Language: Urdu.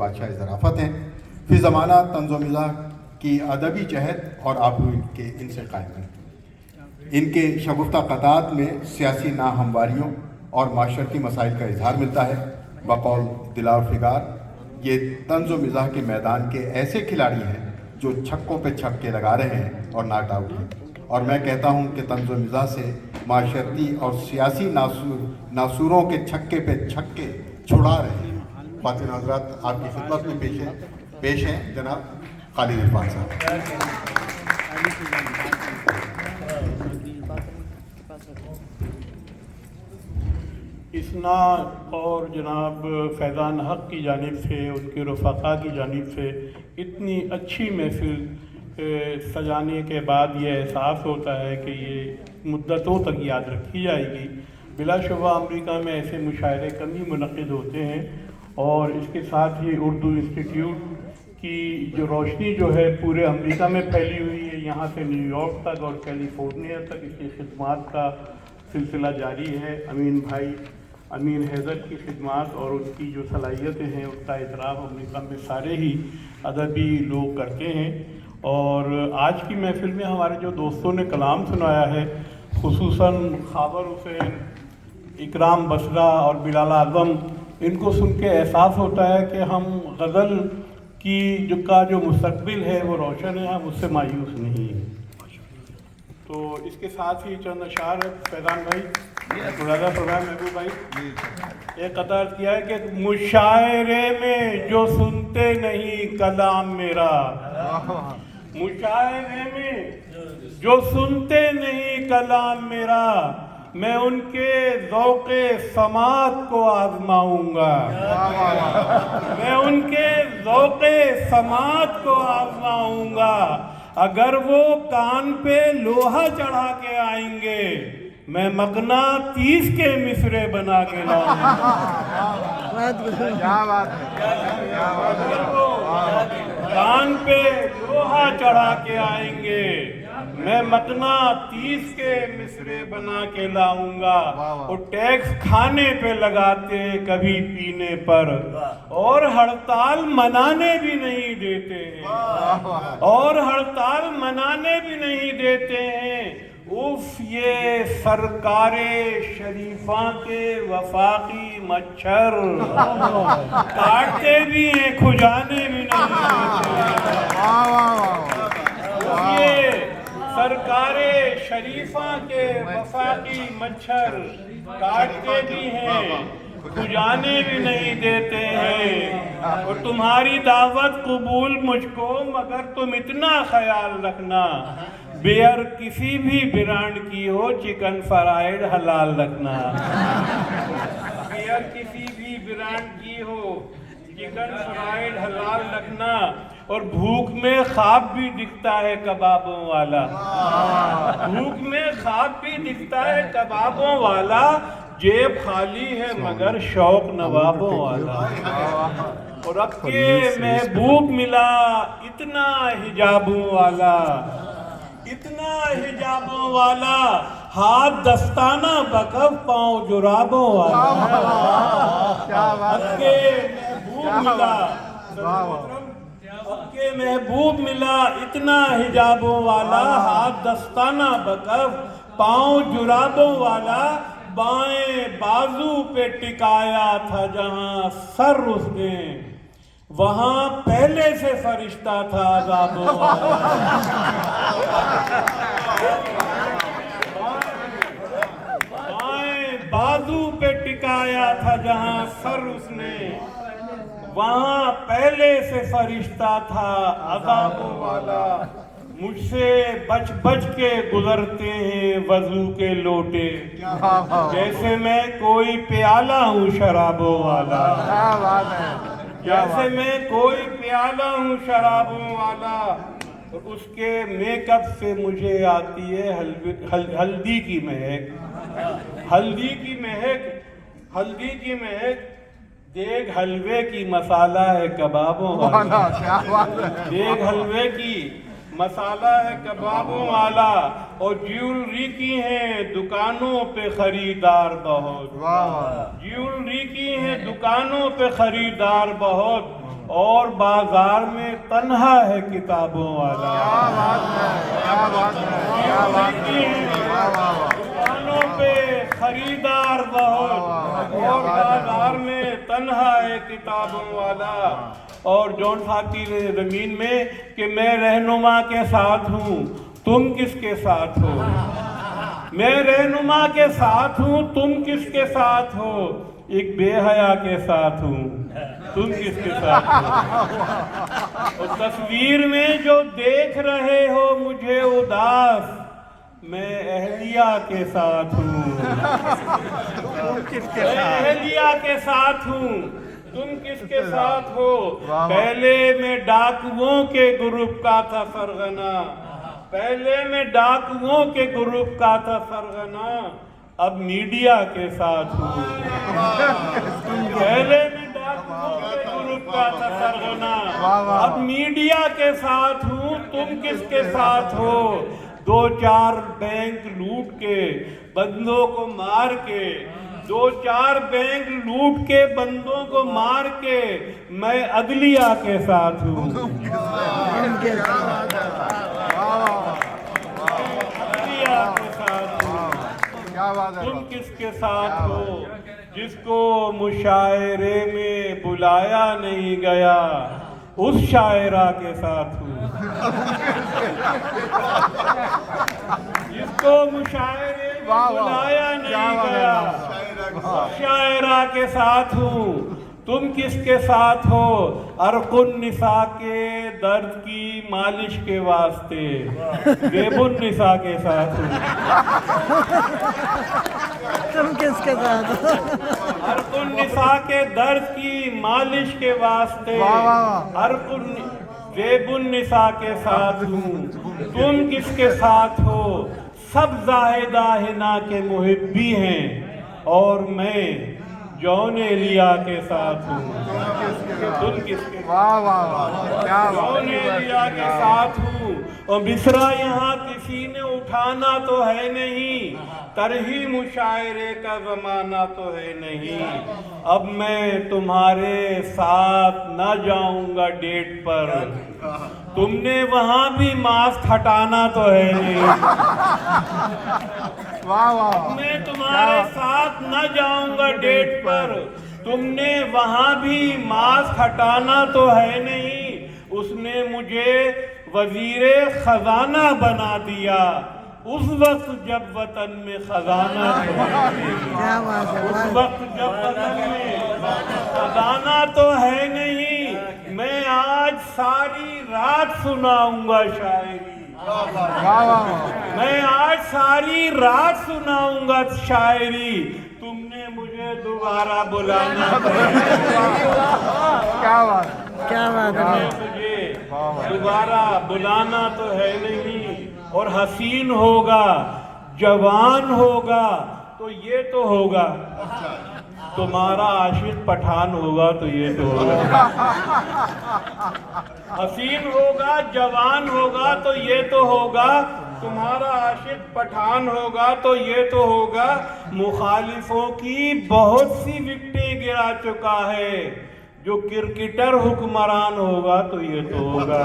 بادشاہ ظرافت ہیں، فی زمانہ طنز و مزاح کی ادبی جہد اور آبرو کے ان سے قائم ہیں۔ ان کے شگفتہ قطعات میں سیاسی ناہمواریوں اور معاشرتی مسائل کا اظہار ملتا ہے۔ بقول دلار فگار یہ طنز و مزاح کے میدان کے ایسے کھلاڑی ہیں جو چھکوں پہ چھکے لگا رہے ہیں اور ناٹ آؤٹ ہیں، اور میں کہتا ہوں کہ طنز و مزاح سے معاشرتی اور سیاسی ناسوروں کے چھکے پہ چھکے چھڑا رہے ہیں۔ خواتین حضرات، آپ کی خدمت میں پیش ہیں جناب خالد عرفان صاحب۔ اسنا اور جناب فیضان حق کی جانب سے، ان کے رفقا کی جانب سے اتنی اچھی محفل سجانے کے بعد یہ احساس ہوتا ہے کہ یہ مدتوں تک یاد رکھی جائے گی۔ بلا شبہ امریکہ میں ایسے مشاعرے کم ہی منعقد ہوتے ہیں، اور اس کے ساتھ ہی اردو انسٹیٹیوٹ کی جو روشنی جو ہے پورے امریکہ میں پھیلی ہوئی ہے، یہاں سے نیو یارک تک اور کیلیفورنیا تک اس کی خدمات کا سلسلہ جاری ہے۔ امین بھائی امین حیدر کی خدمات اور ان کی جو صلاحیتیں ہیں اس کا اعتراف امریکہ میں سارے ہی ادبی لوگ کرتے ہیں۔ اور آج کی محفل میں ہمارے جو دوستوں نے کلام سنایا ہے، خصوصاً خاور حسین، اکرام بسرا اور بلال اعظم، ان کو سن کے احساس ہوتا ہے کہ ہم غزل کی جو مستقبل ہے وہ روشن ہے، ہم اس سے مایوس نہیں ہیں۔ تو اس کے ساتھ ہی چند اشعار ہے فیضان بھائی، مرادہ فرمائے محبوب بھائی۔ ایک قطعہ کیا ہے کہ مشاعرے میں جو سنتے نہیں کلام میرا، مشاعرے میں جو سنتے نہیں کلام میرا، میں ان کے ذوق سماعت کو آزماؤں گا، میں ان کے ذوق سماعت کو آزماؤں گا، اگر وہ کان پہ لوہا چڑھا کے آئیں گے میں مقناطیس کے مصرے بنا کے لاؤں گا۔ اگر وہ کان پہ لوہا چڑھا کے آئیں گے میں مقناطیس کے مصرے بنا کے لاؤں گا۔ وہ ٹیکس کھانے پہ لگاتے کبھی پینے پر، اور ہڑتال منانے بھی نہیں دیتے ہیں، اور ہڑتال منانے بھی نہیں دیتے ہیں۔ اف یہ سرکار شریفاں کے وفاقی مچھر، کاٹتے بھی ہیں کھجانے بھی نہیں دیتے ہیں۔ یہ سرکار شریفاں کے وفاقی مچھر، کاٹتے بھی ہیں کھجانے بھی نہیں دیتے ہیں۔ اور تمہاری دعوت قبول مجھ کو، مگر تم اتنا خیال رکھنا بیئر کسی بھی برانڈ کی ہو، چکن فرائیڈ حلال رکھنا۔ بیئر کسی بھی برانڈ کی ہو، چکن فرائیڈ حلال رکھنا۔ اور بھوک میں خواب بھی دکھتا ہے کبابوں والا، بھوک میں خواب بھی دکھتا ہے کبابوں والا، جیب خالی ہے مگر شوق نوابوں والا۔ اور اب کے محبوب ملا اتنا حجابوں والا، اتنا حجابوں والا، ہاتھ دستانہ بکف پاؤں جرابوں والا۔ اب کے محبوب ملا، اب کے محبوب ملا اتنا حجابوں والا، ہاتھ دستانہ بکف پاؤں جرابوں والا، بائیں بازو پہ ٹکایا تھا جہاں سر اس نے، وہاں پہلے سے فرشتہ تھا عذابوں والا۔ بائیں بازو پہ ٹکایا تھا جہاں سر اس نے، وہاں پہلے سے فرشتہ تھا عذابوں والا۔ مجھ سے بچ بچ کے گزرتے ہیں وضو کے لوٹے، جیسے میں کوئی پیالہ ہوں شرابوں والا، جیسے میں کوئی پیالہ ہوں شرابوں والا۔ اور اس کے میک اپ سے مجھے آتی ہے ہلدی کی مہک، ہلدی کی مہک، ہلدی کی مہک۔ دیگ حلوے کی مسالہ ہے کبابوں والا، دیگ حلوے کی مسالہ ہے کبابوں والا۔ اور جیولری کی ہیں دکانوں پہ خریدار بہت، جیولری کی ہیں دکانوں پہ خریدار بہت، اور بازار میں تنہا ہے کتابوں والا. دکانوں پہ خریدار بہت اور بازار میں تنہا ہے کتابوں والا. اور جون ساتھی نے زمین میں کہ میں رہنما کے ساتھ ہوں تم کس کے ساتھ ہو. میں رہنما کے ساتھ ہوں تم کس کے ساتھ ہو. ایک بے حیا کے ساتھ ہوں تم کس کے ساتھ ہو. اور تصویر میں جو دیکھ رہے ہو مجھے اداس میں اہلیہ کے ساتھ ہوں. میں اہلیہ کے ساتھ ہوں تم کس کے ساتھ ہو. پہلے میں ڈاکوؤں کے گروپ کا تھا سرغنہ. پہلے میں ڈاکوؤں کے گروپ کا تھا سرغنہ. اب میڈیا کے ساتھ ہوں. پہلے میں ڈاکوؤں کے گروپ کا تھا سرغنہ. اب میڈیا کے ساتھ ہوں تم کس کے ساتھ ہو. 2-4 بینک لوٹ کے بندوں کو مار کے 2-4 بینک لوٹ کے بندوں کو مار کے میں عدلیہ کے ساتھ ہوں. عدلیہ کے ساتھ ہوں. تم کس کے ساتھ ہو. جس کو مشاعرے میں بلایا نہیں گیا اس شاعرہ کے ساتھ ہوں. جس کو مشاعرے میں بلایا نہیں گیا اس شاعرہ کے ساتھ ہوں. تم کس کے ساتھ ہو. عرق النساء کے درد کی مالش کے واسطے ریب النساء کے ساتھ ہوں. تم کس کے ساتھ ہو. عرق النساء کے درد کی مالش کے واسطے ریب النساء کے ساتھ ہوں. تم کس کے ساتھ ہو. سب زاہدہ حنا کے محبی ہیں اور میں جون ایلیا کے ساتھ ہوں. تم کس کے جون ایلیا کے ساتھ ہوں. اور مصرع یہاں کسی نے اٹھانا تو ہے نہیں. ترہی مشاعرے کا زمانہ تو ہے نہیں. اب میں تمہارے ساتھ نہ جاؤں گا ڈیٹ پر. تم نے وہاں بھی ماسک ہٹانا تو ہے نہیں. میں تمہارے ساتھ نہ جاؤں گا ڈیٹ پر. تم نے وہاں بھی ماسک ہٹانا تو ہے نہیں. اس نے مجھے وزیر خزانہ بنا دیا اس وقت جب وطن میں خزانہ تو ہے نہیں. اس وقت جب وطن میں خزانہ تو ہے نہیں. میں آج ساری رات سناؤں گا شاعری. میں آج ساری رات سناؤں گا شاعری. تم نے مجھے دوبارہ بلانا کیا بات ہے. مجھے دوبارہ بلانا تو ہے نہیں. اور حسین ہوگا جوان ہوگا تو یہ تو ہوگا. تمہارا عاشق پٹھان ہوگا تو یہ تو ہوگا. حسین ہوگا جوان ہوگا تو یہ تو ہوگا. تمہارا عاشق پٹھان ہوگا تو یہ تو ہوگا. مخالفوں کی بہت سی وکٹیں گرا چکا ہے. جو کرکٹر حکمران ہوگا تو یہ تو ہوگا.